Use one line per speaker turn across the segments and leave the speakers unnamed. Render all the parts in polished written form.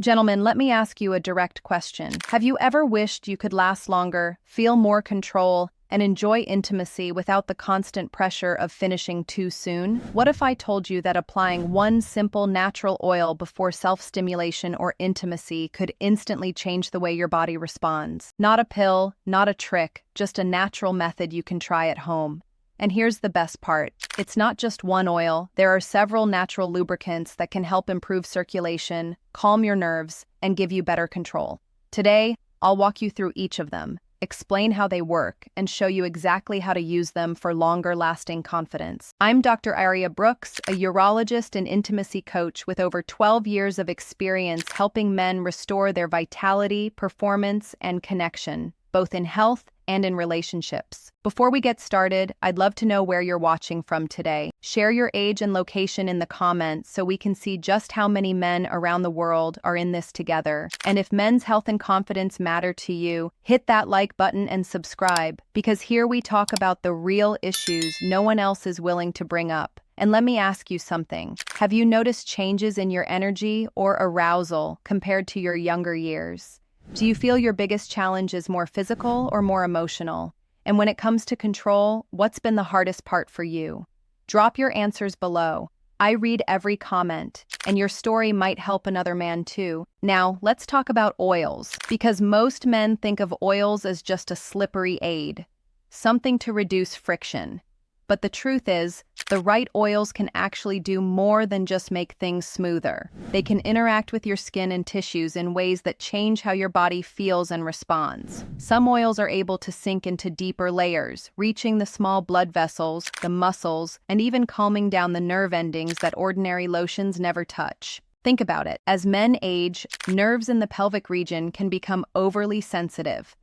Gentlemen, let me ask you a direct question. Have you ever wished you could last longer, feel more control, and enjoy intimacy without the constant pressure of finishing too soon? What if I told you that applying one simple natural oil before self-stimulation or intimacy could instantly change the way your body responds? Not a pill, not a trick, just a natural method you can try at home. And here's the best part. It's not just one oil. There are several natural lubricants that can help improve circulation, calm your nerves, and give you better control. Today, I'll walk you through each of them, explain how they work, and show you exactly how to use them for longer-lasting confidence. I'm Dr. Aria Brooks, a urologist and intimacy coach with over 12 years of experience helping men restore their vitality, performance, and connection, both in health and in relationships. Before we get started, I'd love to know where you're watching from today. Share your age and location in the comments so we can see just how many men around the world are in this together. And if men's health and confidence matter to you, hit that like button and subscribe, because here we talk about the real issues no one else is willing to bring up. And let me ask you something. Have you noticed changes in your energy or arousal compared to your younger years? Do you feel your biggest challenge is more physical or more emotional? And when it comes to control, what's been the hardest part for you? Drop your answers below. I read every comment, and your story might help another man too. Now, let's talk about oils, because most men think of oils as just a slippery aid, something to reduce friction. But the truth is, the right oils can actually do more than just make things smoother. They can interact with your skin and tissues in ways that change how your body feels and responds. Some oils are able to sink into deeper layers, reaching the small blood vessels, the muscles, and even calming down the nerve endings that ordinary lotions never touch. Think about it. As men age, nerves in the pelvic region can become overly sensitive.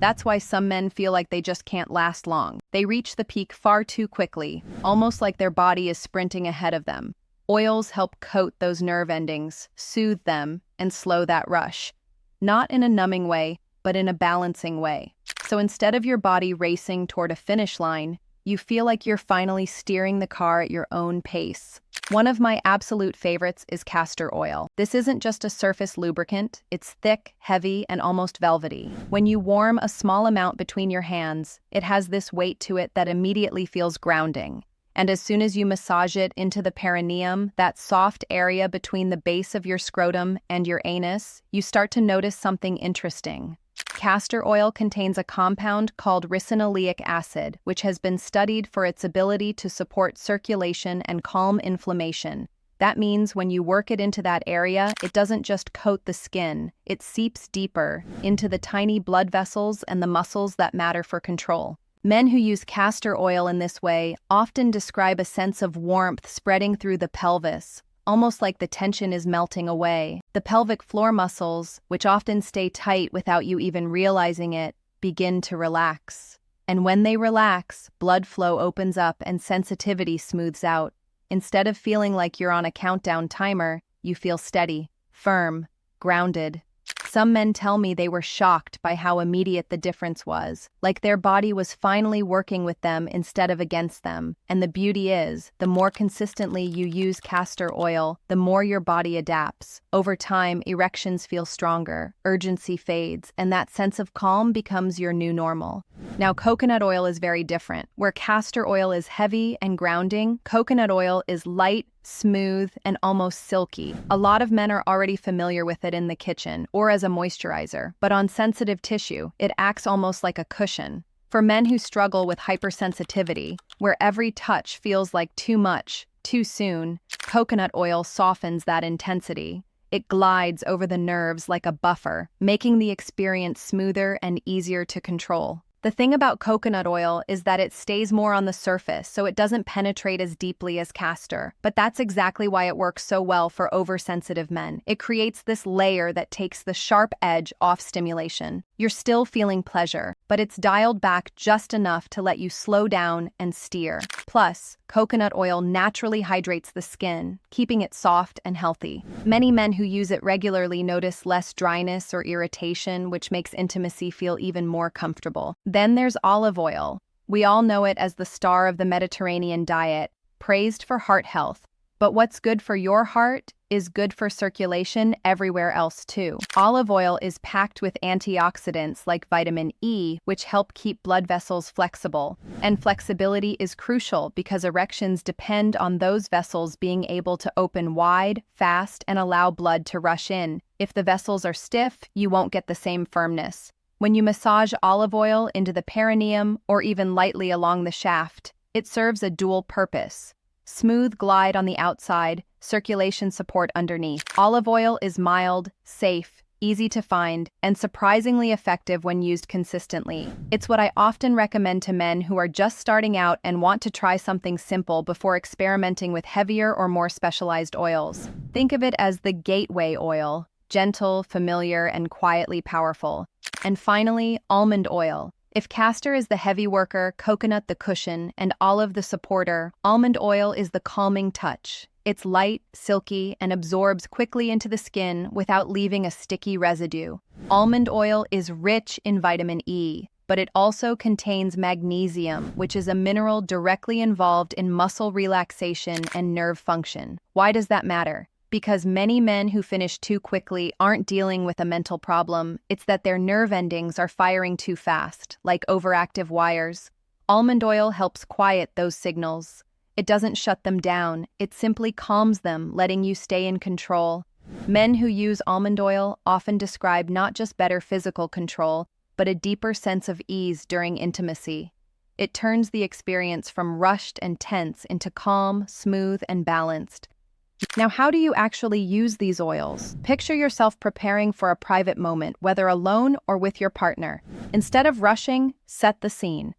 That's why some men feel like they just can't last long. They reach the peak far too quickly, almost like their body is sprinting ahead of them. Oils help coat those nerve endings, soothe them, and slow that rush. Not in a numbing way, but in a balancing way. So instead of your body racing toward a finish line, you feel like you're finally steering the car at your own pace. One of my absolute favorites is castor oil. This isn't just a surface lubricant, it's thick, heavy, and almost velvety. When you warm a small amount between your hands, it has this weight to it that immediately feels grounding. And as soon as you massage it into the perineum, that soft area between the base of your scrotum and your anus, you start to notice something interesting. Castor oil contains a compound called ricinoleic acid, which has been studied for its ability to support circulation and calm inflammation. That means when you work it into that area, it doesn't just coat the skin, it seeps deeper into the tiny blood vessels and the muscles that matter for control. Men who use castor oil in this way often describe a sense of warmth spreading through the pelvis, almost like the tension is melting away. The pelvic floor muscles, which often stay tight without you even realizing it, begin to relax. And when they relax, blood flow opens up and sensitivity smooths out. Instead of feeling like you're on a countdown timer, you feel steady, firm, grounded. Some men tell me they were shocked by how immediate the difference was, like their body was finally working with them instead of against them. And the beauty is, the more consistently you use castor oil, the more your body adapts. Over time, erections feel stronger, urgency fades, and that sense of calm becomes your new normal. Now, coconut oil is very different. Where castor oil is heavy and grounding, coconut oil is light, smooth, and almost silky. A lot of men are already familiar with it in the kitchen or as a moisturizer, but on sensitive tissue, it acts almost like a cushion. For men who struggle with hypersensitivity, where every touch feels like too much, too soon, coconut oil softens that intensity. It glides over the nerves like a buffer, making the experience smoother and easier to control. The thing about coconut oil is that it stays more on the surface, so it doesn't penetrate as deeply as castor. But that's exactly why it works so well for oversensitive men. It creates this layer that takes the sharp edge off stimulation. You're still feeling pleasure, but it's dialed back just enough to let you slow down and steer. Plus, coconut oil naturally hydrates the skin, keeping it soft and healthy. Many men who use it regularly notice less dryness or irritation, which makes intimacy feel even more comfortable. Then there's olive oil. We all know it as the star of the Mediterranean diet, praised for heart health. But what's good for your heart is good for circulation everywhere else too. Olive oil is packed with antioxidants like vitamin E, which help keep blood vessels flexible. And flexibility is crucial because erections depend on those vessels being able to open wide, fast, and allow blood to rush in. If the vessels are stiff, you won't get the same firmness. When you massage olive oil into the perineum or even lightly along the shaft, it serves a dual purpose. Smooth glide on the outside, circulation support underneath. Olive oil is mild, safe, easy to find, and surprisingly effective when used consistently. It's what I often recommend to men who are just starting out and want to try something simple before experimenting with heavier or more specialized oils. Think of it as the gateway oil, gentle, familiar, and quietly powerful. And finally, almond oil. If castor is the heavy worker, coconut the cushion, and olive the supporter, almond oil is the calming touch. It's light, silky, and absorbs quickly into the skin without leaving a sticky residue. Almond oil is rich in vitamin E, but it also contains magnesium, which is a mineral directly involved in muscle relaxation and nerve function. Why does that matter? Because many men who finish too quickly aren't dealing with a mental problem, it's that their nerve endings are firing too fast, like overactive wires. Almond oil helps quiet those signals. It doesn't shut them down, it simply calms them, letting you stay in control. Men who use almond oil often describe not just better physical control, but a deeper sense of ease during intimacy. It turns the experience from rushed and tense into calm, smooth, and balanced. Now, how do you actually use these oils? Picture yourself preparing for a private moment, whether alone or with your partner. Instead of rushing, set the scene.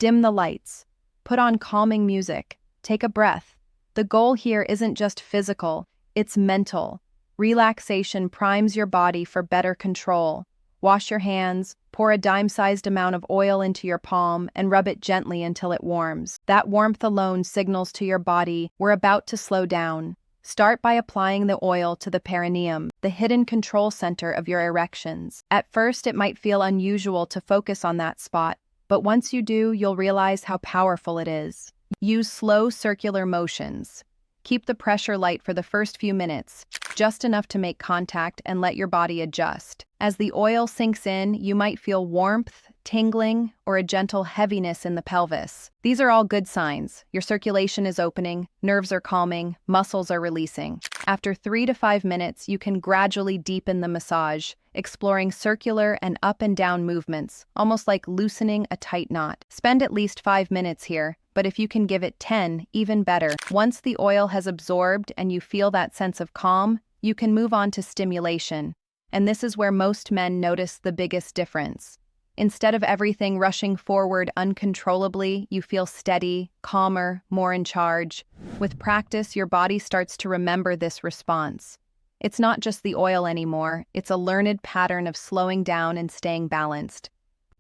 Dim the lights. Put on calming music. Take a breath. The goal here isn't just physical, it's mental. Relaxation primes your body for better control. Wash your hands, pour a dime-sized amount of oil into your palm, and rub it gently until it warms. That warmth alone signals to your body, we're about to slow down. Start by applying the oil to the perineum, the hidden control center of your erections. At first, it might feel unusual to focus on that spot, but once you do, you'll realize how powerful it is. Use slow circular motions. Keep the pressure light for the first few minutes, just enough to make contact and let your body adjust. As the oil sinks in, you might feel warmth, tingling, or a gentle heaviness in the pelvis. These are all good signs. Your circulation is opening, nerves are calming, muscles are releasing. After 3 to 5 minutes, you can gradually deepen the massage, exploring circular and up and down movements, almost like loosening a tight knot. Spend at least 5 minutes here, but if you can give it 10, even better. Once the oil has absorbed and you feel that sense of calm, you can move on to stimulation. And this is where most men notice the biggest difference. Instead of everything rushing forward uncontrollably, you feel steady, calmer, more in charge. With practice, your body starts to remember this response. It's not just the oil anymore, it's a learned pattern of slowing down and staying balanced.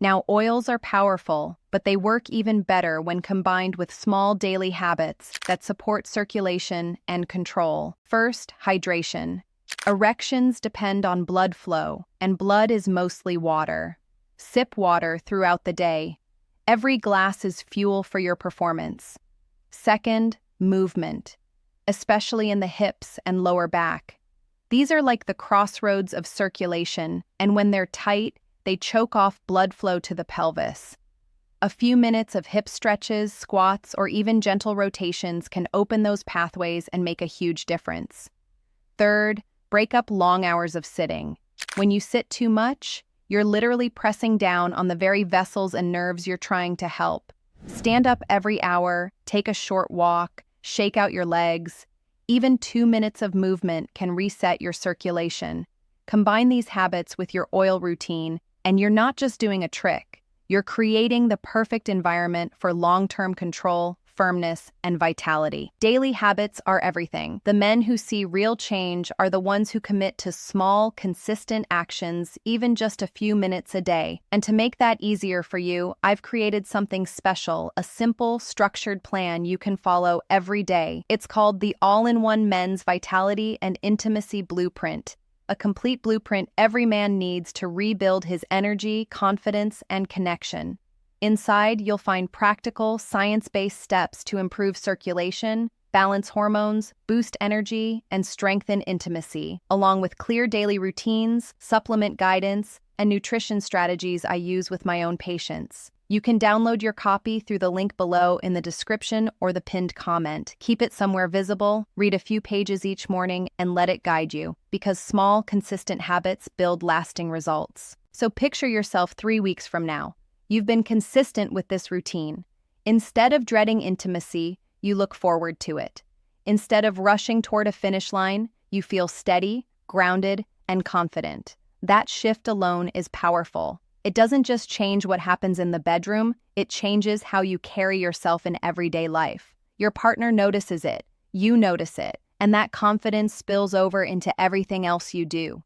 Now, oils are powerful, but they work even better when combined with small daily habits that support circulation and control. First, hydration. Erections depend on blood flow, and blood is mostly water. Sip water throughout the day. Every glass is fuel for your performance. Second, movement, especially in the hips and lower back. These are like the crossroads of circulation, and when they're tight, they choke off blood flow to the pelvis. A few minutes of hip stretches, squats, or even gentle rotations can open those pathways and make a huge difference. Third, break up long hours of sitting. When you sit too much, you're literally pressing down on the very vessels and nerves you're trying to help. Stand up every hour, take a short walk, shake out your legs. Even 2 minutes of movement can reset your circulation. Combine these habits with your oil routine, and you're not just doing a trick. You're creating the perfect environment for long-term control, firmness, and vitality. Daily habits are everything. The men who see real change are the ones who commit to small, consistent actions, even just a few minutes a day. And to make that easier for you, I've created something special, a simple, structured plan you can follow every day. It's called the All-in-One Men's Vitality and Intimacy Blueprint, a complete blueprint every man needs to rebuild his energy, confidence, and connection. Inside, you'll find practical, science-based steps to improve circulation, balance hormones, boost energy, and strengthen intimacy, along with clear daily routines, supplement guidance, and nutrition strategies I use with my own patients. You can download your copy through the link below in the description or the pinned comment. Keep it somewhere visible, read a few pages each morning, and let it guide you, because small, consistent habits build lasting results. So picture yourself 3 weeks from now. You've been consistent with this routine. Instead of dreading intimacy, you look forward to it. Instead of rushing toward a finish line, you feel steady, grounded, and confident. That shift alone is powerful. It doesn't just change what happens in the bedroom, it changes how you carry yourself in everyday life. Your partner notices it, you notice it, and that confidence spills over into everything else you do.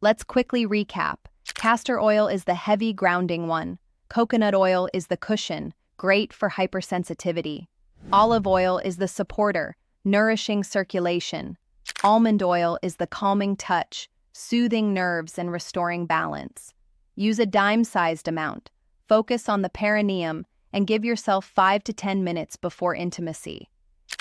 Let's quickly recap. Castor oil is the heavy, grounding one. Coconut oil is the cushion, great for hypersensitivity. Olive oil is the supporter, nourishing circulation. Almond oil is the calming touch, soothing nerves and restoring balance. Use a dime-sized amount. Focus on the perineum and give yourself 5 to 10 minutes before intimacy.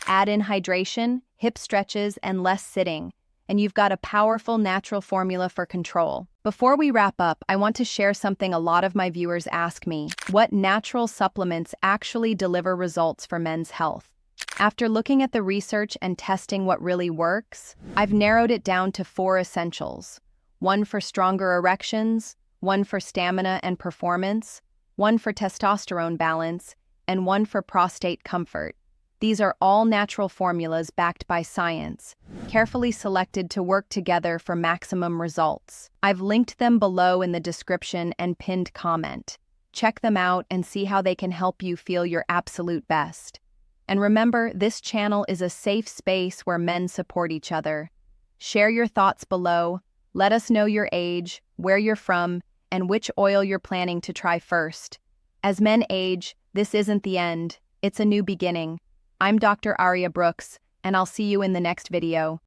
Add in hydration, hip stretches, and less sitting, and you've got a powerful natural formula for control. Before we wrap up, I want to share something a lot of my viewers ask me: what natural supplements actually deliver results for men's health? After looking at the research and testing what really works, I've narrowed it down to 4 essentials. 1 for stronger erections, 1 for stamina and performance, 1 for testosterone balance, and 1 for prostate comfort. These are all natural formulas backed by science, carefully selected to work together for maximum results. I've linked them below in the description and pinned comment. Check them out and see how they can help you feel your absolute best. And remember, this channel is a safe space where men support each other. Share your thoughts below. Let us know your age, where you're from, and which oil you're planning to try first. As men age, this isn't the end, it's a new beginning. I'm Dr. Aria Brooks, and I'll see you in the next video.